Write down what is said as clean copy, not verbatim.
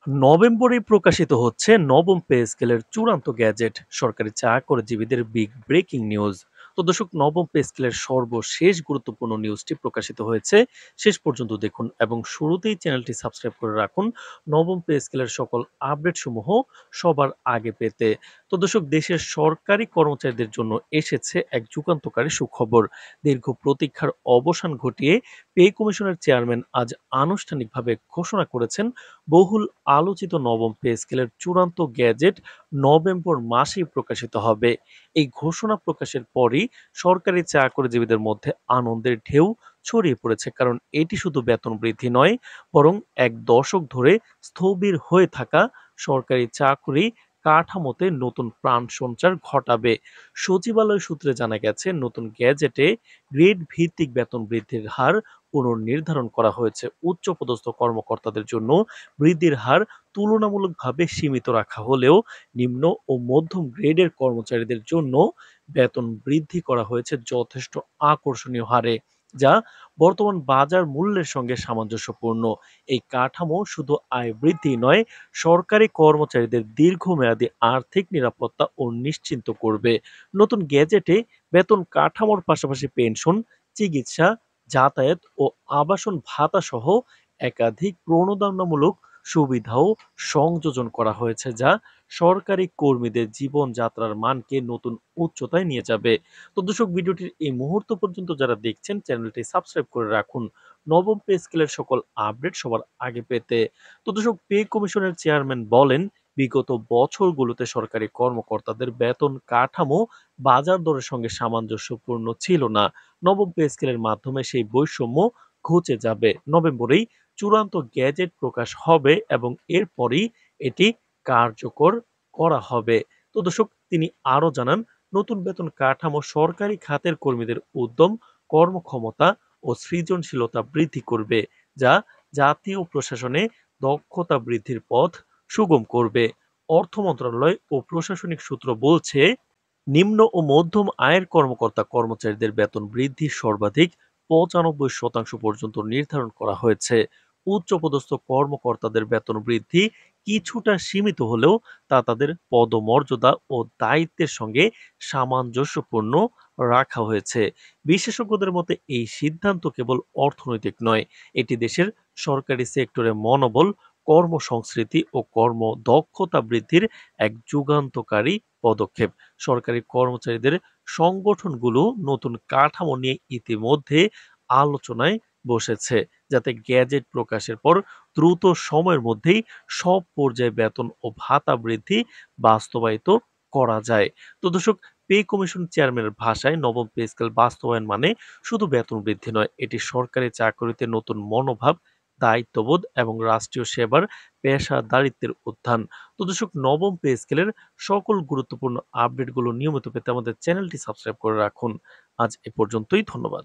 নভেম্বরে প্রকাশিত হচ্ছে নবম পে স্কেলের চূড়ান্ত গ্যাজেট, সরকারি চাকরিজীবীদের বিগ ব্রেকিং নিউজ। তো দর্শক, নবম পে স্কেলের সর্বশেষ গুরুত্বপূর্ণ নিউজটি প্রকাশিত হয়েছে। শেষ পর্যন্ত দেখুন এবং শুরুতেই চ্যানেলটি সাবস্ক্রাইব করে রাখুন নবম পে স্কেলের সকল আপডেট সমূহ সবার আগে পেতে। তো দর্শক, দেশের সরকারি কর্মচারীদের জন্য এসেছে এক যুগান্তকারী সুখবর। দীর্ঘ প্রতীক্ষার অবসান ঘটিয়ে পে কমিশনের চেয়ারম্যান আজ আনুষ্ঠানিকভাবে ঘোষণা করেছেন বহুল আলোচিত নবম পে স্কেলের চূড়ান্ত গ্যাজেট নভেম্বর মাসেই প্রকাশিত হবে। এই ঘোষণা প্রকাশের পরই সরকারি চাকরিজীবীদের মধ্যে আনন্দের ঢেউ ছড়িয়ে পড়েছে, কারণ এটি শুধু বেতন বৃদ্ধি নয়, বরং এক দশক ধরে স্থবির হয়ে থাকা সরকারি চাকরি কাঠামোতে নতুন প্রাণ সঞ্চার ঘটাবে। সচিবালয় সূত্রে জানা গেছে, নতুন গ্যাজেটে গ্রেড ভিত্তিক বেতন বৃদ্ধির হার পুনর্নির্ধারণ করা হয়েছে। উচ্চপদস্থ কর্মকর্তাদের জন্য বৃদ্ধির হার তুলনামূলকভাবে সীমিত রাখা হলেও নিম্ন ও মধ্যম গ্রেডের কর্মচারীদের জন্য বেতন বৃদ্ধি করা হয়েছে যথেষ্ট আকর্ষণীয় হারে, যা বর্তমান বাজার মূল্যের সঙ্গে সামঞ্জস্যপূর্ণ। এই কাঠামো শুধু আয় বৃদ্ধি নয়, সরকারি কর্মচারীদের দীর্ঘমেয়াদী আর্থিক নিরাপত্তা ও নিশ্চিন্ত করবে। নতুন গ্যাজেটে বেতন কাঠামোর পাশাপাশি পেনশন, চিকিৎসা, যাতায়াত ও আবাসন ভাতা সহ একাধিক প্রণোদনামূলক সুবিধাও সংযোজন করা হয়েছে, যা সরকারি কর্মীদের জীবনযাত্রার মানকে নতুন উচ্চতায় নিয়ে যাবে। তো দর্শক, ভিডিওটির এই মুহূর্ত পর্যন্ত যারা দেখছেন, চ্যানেলটি সাবস্ক্রাইব করে রাখুন নবম পে স্কেলের সকল আপডেট সবার আগে পেতে। তো দর্শক, পে কমিশনের চেয়ারম্যান বলেন, বিগত বছরগুলোতে সরকারি কর্মকর্তাদের বেতন কাঠামো বাজার দরের সঙ্গে সামঞ্জস্যপূর্ণ ছিল না। নবম পে স্কেলের মাধ্যমে সেই বৈষম্য ঘুচে যাবে। নভেম্বরেই চূড়ান্ত গ্যাজেট প্রকাশ হবে এবং এরপরই এটি কার্যকর করা হবে। তো দর্শক, তিনি আরো জানান, নতুন বেতন কাঠামো সরকারি খাতের কর্মীদের উদ্যম, কর্মক্ষমতা ও সৃজনশীলতা বৃদ্ধি করবে, যা জাতীয় প্রশাসনে দক্ষতা বৃদ্ধির পথ সুগম করবে। অর্থ মন্ত্রণালয় ও প্রশাসনিক সূত্র বলছে, নিম্ন ও মধ্যম আয়ের কর্মকর্তা কর্মচারীদের বেতন বৃদ্ধি সর্বাধিক ৯৫% পর্যন্ত নির্ধারণ করা হয়েছে। উচ্চপদস্থ কর্মকর্তাদের বেতন বৃদ্ধি কিছুটা সীমিত হলেও তা তাদের পদমর্যাদা ও দায়িত্বের সঙ্গে সামঞ্জস্যপূর্ণ রাখা হয়েছে। বিশেষজ্ঞদের মতে এই সিদ্ধান্ত কেবল অর্থনৈতিক নয়, এটি দেশের সরকারি সেক্টরে মনোবল, কর্মসংস্কৃতি ও কর্মদক্ষতা বৃদ্ধির এক যুগান্তকারী পদক্ষেপ। সরকারি কর্মচারীদের সংগঠনগুলো নতুন কাঠামো নিয়ে ইতিমধ্যে আলোচনায় বসেছে, যাতে গ্যাজেট প্রকাশের পর দ্রুত সময়ের মধ্যেই সব পর্যায়ে বেতন ও ভাতা বৃদ্ধি বাস্তবায়িত করা যায়। তো দর্শক, পে কমিশন চেয়ারম্যানের ভাষায় নবম পে স্কেল বাস্তবায়ন মানে শুধু বেতন বৃদ্ধি নয়, এটি সরকারি চাকরিতে নতুন মনোভাব, দায়িত্ববোধ এবং রাষ্ট্রীয় সেবার পেশাদারিত্বের উত্থান। তো দর্শক, নবম পে স্কেলের সকল গুরুত্বপূর্ণ আপডেটগুলো নিয়মিত পেতে আমাদের চ্যানেলটি সাবস্ক্রাইব করে রাখুন। আজ এ পর্যন্তই, ধন্যবাদ।